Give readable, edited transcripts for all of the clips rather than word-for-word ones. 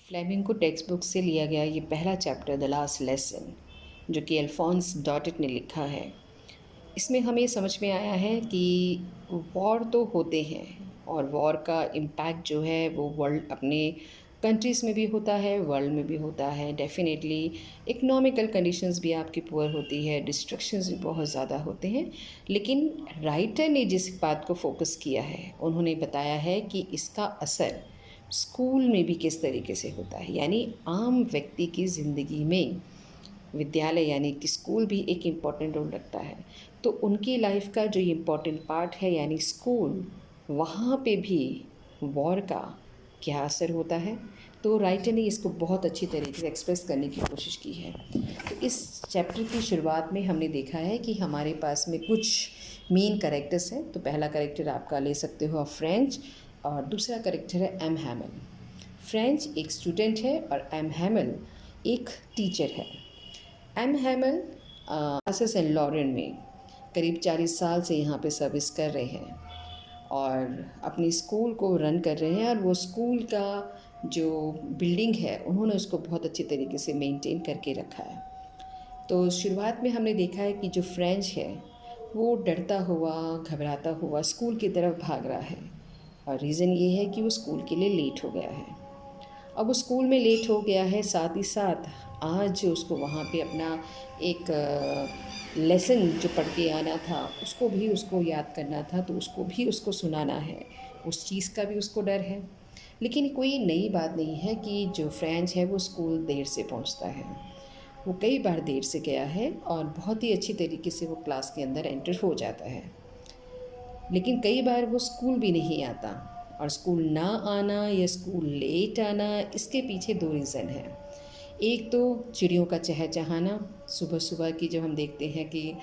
Flamingo text book से लिया गया ये पहला चैप्टर द लास्ट लेसन, जो कि अल्फोंस डॉटेट ने लिखा है। इसमें हमें समझ में आया है कि वॉर तो होते हैं और वॉर का इम्पैक्ट जो है वो वर्ल्ड अपने कंट्रीज़ में भी होता है, वर्ल्ड में भी होता है। डेफिनेटली इकोनॉमिकल कंडीशंस भी आपकी पुअर होती है, डिस्ट्रक्शंस भी बहुत ज़्यादा होते हैं। लेकिन राइटर ने जिस बात को फोकस किया है, उन्होंने बताया है कि इसका असर स्कूल में भी किस तरीके से होता है, यानी आम व्यक्ति की ज़िंदगी में विद्यालय यानी कि स्कूल भी एक इम्पॉर्टेंट रोल रखता है। तो उनकी लाइफ का जो इम्पॉर्टेंट पार्ट है यानी स्कूल, वहाँ पे भी वॉर का क्या असर होता है। तो राइटर ने इसको बहुत अच्छी तरीके से एक्सप्रेस करने की कोशिश की है। तो इस चैप्टर की शुरुआत में हमने देखा है कि हमारे पास में कुछ मेन कैरेक्टर्स हैं। तो पहला कैरेक्टर आपका ले सकते हो आप फ्रेंच, और दूसरा कैरेक्टर है एम हैमल। फ्रेंच एक स्टूडेंट है और एम हैमल एक टीचर है। M Hamel classes and Lorraine में करीब 40 साल से यहाँ पे सर्विस कर रहे हैं और अपनी स्कूल को रन कर रहे हैं। और वो स्कूल का जो बिल्डिंग है उन्होंने उसको बहुत अच्छे तरीके से मेंटेन करके रखा है। तो शुरुआत में हमने देखा है कि जो फ्रेंच है वो डरता हुआ घबराता हुआ स्कूल की तरफ भाग रहा है, और रीज़न ये है कि वो स्कूल के लिए लेट हो गया है। अब वो स्कूल में लेट हो गया है, साथ ही साथ आज उसको वहाँ पे अपना एक लेसन जो पढ़ के आना था उसको भी उसको याद करना था, तो उसको भी उसको सुनाना है। उस चीज़ का भी उसको डर है। लेकिन कोई नई बात नहीं है कि जो फ्रेंच है वो स्कूल देर से पहुँचता है। वो कई बार देर से गया है और बहुत ही अच्छी तरीके से वो क्लास के अंदर एंटर हो जाता है। लेकिन कई बार वो स्कूल भी नहीं आता, और स्कूल ना आना या स्कूल लेट आना, इसके पीछे दो रीज़न है। एक तो चिड़ियों का चहचहाना, सुबह सुबह की जब हम देखते हैं कि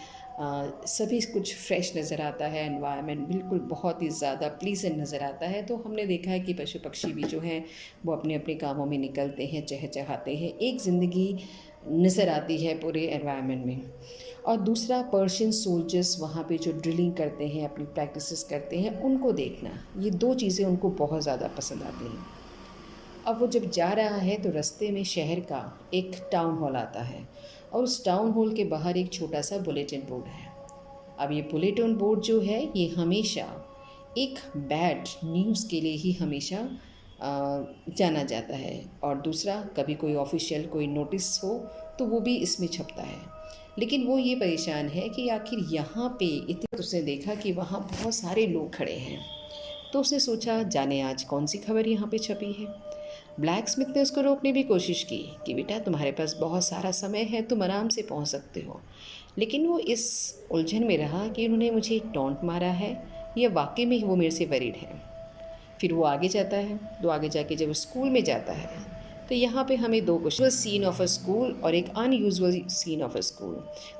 सभी कुछ फ्रेश नज़र आता है, एनवायरनमेंट बिल्कुल बहुत ही ज़्यादा प्लीजेंट नज़र आता है। तो हमने देखा है कि पशु पक्षी भी जो हैं वो अपने अपने कामों में निकलते हैं, चहचहाते हैं, एक ज़िंदगी नज़र आती है पूरे एनवायरनमेंट में। और दूसरा पर्शियन सोल्जर्स वहाँ पे जो ड्रिलिंग करते हैं, अपनी प्रैक्टिसेस करते हैं, उनको देखना, ये दो चीज़ें उनको बहुत ज़्यादा पसंद आती हैं। अब वो जब जा रहा है तो रास्ते में शहर का एक टाउन हॉल आता है, और उस टाउन हॉल के बाहर एक छोटा सा बुलेटिन बोर्ड है। अब ये बुलेटिन बोर्ड जो है ये हमेशा एक बैड न्यूज़ के लिए ही हमेशा जाना जाता है, और दूसरा कभी कोई ऑफिशियल कोई नोटिस हो तो वो भी इसमें छपता है। लेकिन वो ये परेशान है कि आखिर यहाँ पे इतने, तो उसने देखा कि वहाँ बहुत सारे लोग खड़े हैं। तो उसने सोचा जाने आज कौन सी खबर यहाँ पे छपी है। ब्लैक स्मिथ ने उसको रोकने की कोशिश की कि बेटा तुम्हारे पास बहुत सारा समय है, तुम आराम से पहुँच सकते हो। लेकिन वो इस उलझन में रहा कि उन्होंने मुझे एक टॉन्ट मारा है या वाकई में वो मेरे से वरीड है। फिर वो आगे जाता है, तो आगे जाके जब स्कूल में जाता है तो यहाँ पे हमें दो question, scene of a school और एक unusual scene of a school.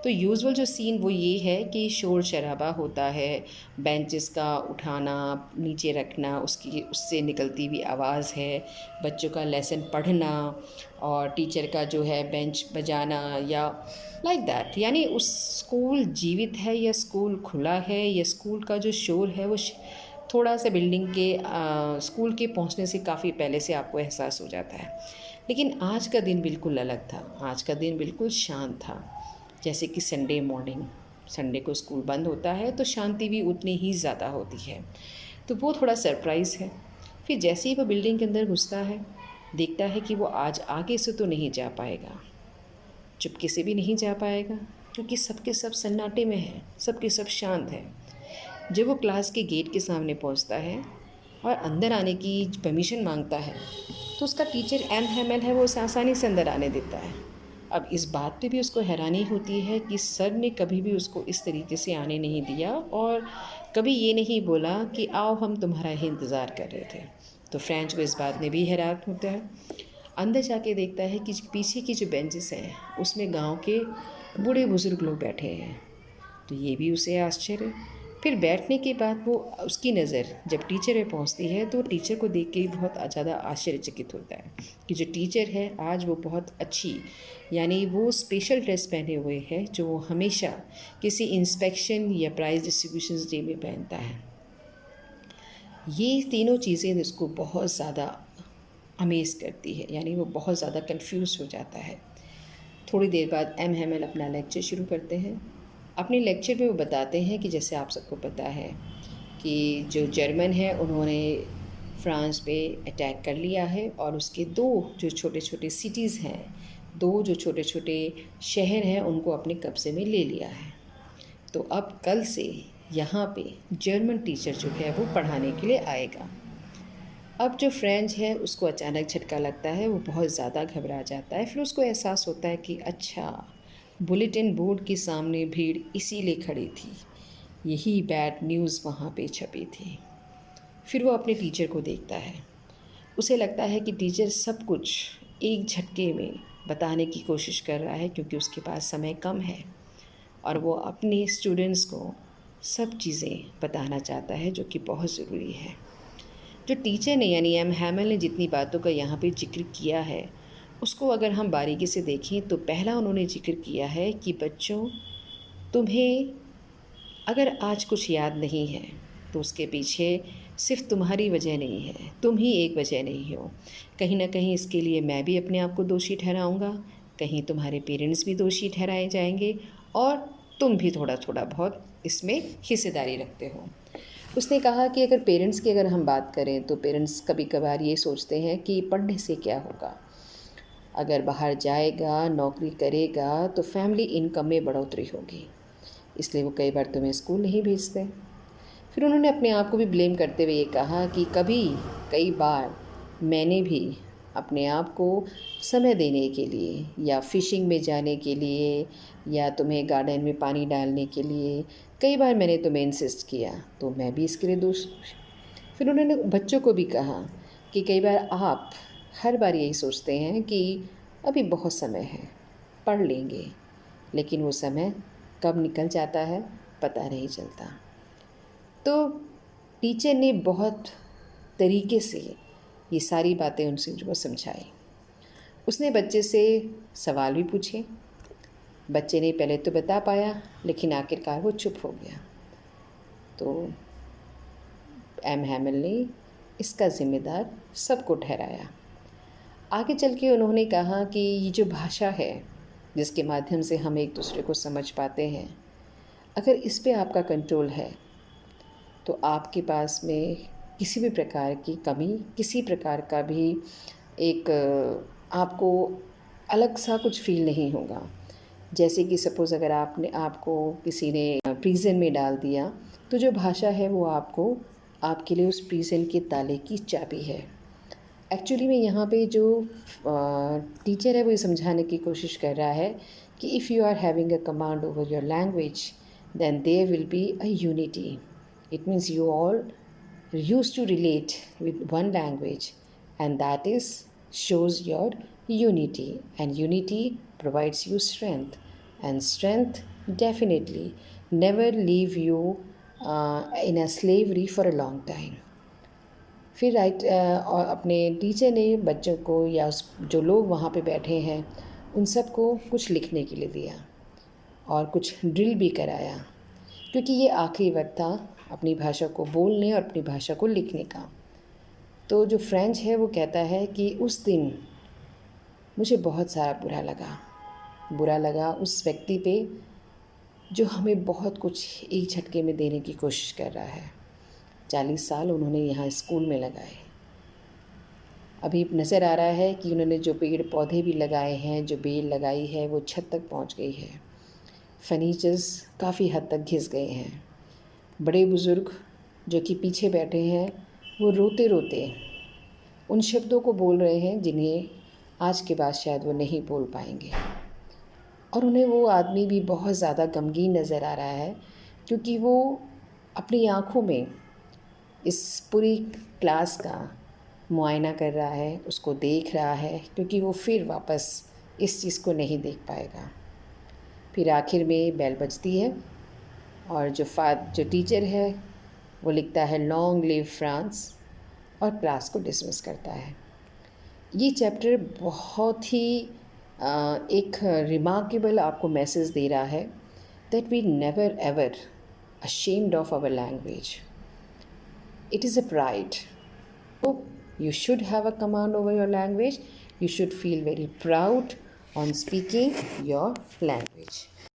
तो यूजुअल जो सीन वो ये है कि शोर शराबा होता है, बेंचेस का उठाना नीचे रखना, उसकी उससे निकलती हुई आवाज़ है, बच्चों का लेसन पढ़ना, और टीचर का जो है बेंच बजाना, या लाइक दैट। यानी उस स्कूल जीवित है या स्कूल खुला है, या स्कूल का जो शोर है वो थोड़ा सा बिल्डिंग के स्कूल के पहुंचने से काफ़ी पहले से आपको एहसास हो जाता है। लेकिन आज का दिन बिल्कुल अलग था। आज का दिन बिल्कुल शांत था, जैसे कि संडे मॉर्निंग, संडे को स्कूल बंद होता है तो शांति भी उतनी ही ज़्यादा होती है। तो वो थोड़ा सरप्राइज़ है। फिर जैसे ही वो बिल्डिंग के अंदर घुसता है, देखता है कि वो आज आगे से तो नहीं जा पाएगा, चुपके से भी नहीं जा पाएगा, क्योंकि सबके सब सन्नाटे में हैं, सबके सब शांत हैं। जब वो क्लास के गेट के सामने पहुंचता है और अंदर आने की परमिशन मांगता है, तो उसका टीचर एम हैमल है वो उसे आसानी से अंदर आने देता है। अब इस बात पे भी उसको हैरानी होती है कि सर ने कभी भी उसको इस तरीके से आने नहीं दिया, और कभी ये नहीं बोला कि आओ हम तुम्हारा ही इंतज़ार कर रहे थे। तो फ्रेंच को इस बात में भी हैरान होता है। अंदर जाके देखता है कि पीछे की जो बेंचेस हैं उसमें गांव के बूढ़े बुज़ुर्ग लोग बैठे हैं। तो ये भी उसे आश्चर्य। फिर बैठने के बाद वो उसकी नज़र जब टीचर पे पहुंचती है तो टीचर को देख के बहुत ज़्यादा आश्चर्यचकित होता है कि जो टीचर है आज वो बहुत अच्छी, यानी वो स्पेशल ड्रेस पहने हुए है जो वो हमेशा किसी इंस्पेक्शन या प्राइज़ डिस्ट्रीब्यूशन डे में पहनता है। ये तीनों चीज़ें उसको बहुत ज़्यादा अमेज़ करती है, यानी वो बहुत ज़्यादा कन्फ्यूज़ हो जाता है। थोड़ी देर बाद एम हैमल अपना लेक्चर शुरू करते हैं। अपने लेक्चर में वो बताते हैं कि जैसे आप सबको पता है कि जो जर्मन है उन्होंने फ्रांस पे अटैक कर लिया है और उसके दो जो छोटे छोटे सिटीज़ हैं, दो जो छोटे छोटे शहर हैं, उनको अपने कब्ज़े में ले लिया है। तो अब कल से यहाँ पे जर्मन टीचर जो है वो पढ़ाने के लिए आएगा। अब जो फ्रेंच है उसको अचानक झटका लगता है, वो बहुत ज़्यादा घबरा जाता है। फिर उसको एहसास होता है कि अच्छा, बुलेटिन बोर्ड के सामने भीड़ इसीलिए खड़ी थी, यही बैड न्यूज़ वहाँ पे छपी थी। फिर वो अपने टीचर को देखता है। उसे लगता है कि टीचर सब कुछ एक झटके में बताने की कोशिश कर रहा है, क्योंकि उसके पास समय कम है और वो अपने स्टूडेंट्स को सब चीज़ें बताना चाहता है जो कि बहुत ज़रूरी है। जो टीचर ने यानी एम हैमल ने जितनी बातों का यहाँ पे जिक्र किया है, उसको अगर हम बारीकी से देखें तो पहला उन्होंने जिक्र किया है कि बच्चों, तुम्हें अगर आज कुछ याद नहीं है तो उसके पीछे सिर्फ तुम्हारी वजह नहीं है, तुम ही एक वजह नहीं हो। कहीं ना कहीं इसके लिए मैं भी अपने आप को दोषी ठहराऊँगा, कहीं तुम्हारे पेरेंट्स भी दोषी ठहराए जाएंगे और तुम भी थोड़ा थोड़ा बहुत इसमें हिस्सेदारी रखते हो। उसने कहा कि अगर पेरेंट्स की अगर हम बात करें तो पेरेंट्स कभी कभार ये सोचते हैं कि पढ़ने से क्या होगा, अगर बाहर जाएगा नौकरी करेगा तो फैमिली इनकम में बढ़ोतरी होगी, इसलिए वो कई बार तुम्हें स्कूल नहीं भेजते। फिर उन्होंने अपने आप को भी ब्लेम करते हुए ये कहा कि कई बार मैंने भी अपने आप को समय देने के लिए या फ़िशिंग में जाने के लिए या तुम्हें गार्डन में पानी डालने के लिए कई बार मैंने तुम्हें इंसिस्ट किया, तो मैं भी इसके लिए दोष। फिर उन्होंने बच्चों को भी कहा कि कई बार आप हर बार यही सोचते हैं कि अभी बहुत समय है, पढ़ लेंगे, लेकिन वो समय कब निकल जाता है पता नहीं चलता। तो टीचर ने बहुत तरीके से ये सारी बातें उनको समझाई। उसने बच्चे से सवाल भी पूछे। बच्चे ने पहले तो बता पाया, लेकिन आखिरकार वो चुप हो गया। तो एम हैमल ने इसका ज़िम्मेदार सबको ठहराया। आगे चल के उन्होंने कहा कि ये जो भाषा है जिसके माध्यम से हम एक दूसरे को समझ पाते हैं, अगर इस पे आपका कंट्रोल है तो आपके पास में किसी भी प्रकार की कमी, किसी प्रकार का भी एक आपको अलग सा कुछ फ़ील नहीं होगा। जैसे कि सपोज़ अगर आपको किसी ने प्रिज़न में डाल दिया, तो जो भाषा है वो आपके लिए उस प्रिज़न के ताले की चाबी है। एक्चुअली में यहाँ पे जो टीचर है वो ये समझाने की कोशिश कर रहा है कि if you are having a command over your language, then there will be a unity. It means you all used to relate with one language, and that is shows your unity, and unity provides you strength, and strength definitely never leave you in a slavery for a long time. फिर और अपने teacher ने बच्चों को या जो लोग वहाँ पे बैठे हैं उन सबको कुछ लिखने के लिए दिया और कुछ ड्रिल भी कराया, क्योंकि ये आखिरी वक्त था अपनी भाषा को बोलने और अपनी भाषा को लिखने का। तो जो फ्रेंच है वो कहता है कि उस दिन मुझे बहुत सारा बुरा लगा उस व्यक्ति पे जो हमें बहुत कुछ एक झटके में देने की कोशिश कर रहा है। 40 साल उन्होंने यहाँ स्कूल में लगाए। अभी नज़र आ रहा है कि उन्होंने जो पेड़ पौधे भी लगाए हैं, जो बेल लगाई है, वो छत तक पहुँच गई है। फर्नीचर्स काफ़ी हद तक घिस गए हैं। बड़े बुज़ुर्ग जो कि पीछे बैठे हैं वो रोते रोते उन शब्दों को बोल रहे हैं जिन्हें आज के बाद शायद वो नहीं बोल पाएंगे। और उन्हें वो आदमी भी बहुत ज़्यादा गमगीन नज़र आ रहा है, क्योंकि वो अपनी आँखों में इस पूरी क्लास का मुआयना कर रहा है, उसको देख रहा है, क्योंकि वो फिर वापस इस चीज़ को नहीं देख पाएगा। फिर आखिर में बेल बजती है और जो टीचर है वो लिखता है लॉन्ग लिव फ्रांस और क्लास को डिसमिस करता है। ये चैप्टर बहुत ही एक रिमार्केबल आपको मैसेज दे रहा है that we never ever ashamed of our language. It is a pride. तो You should have a command over your language. You should feel very proud on speaking your language.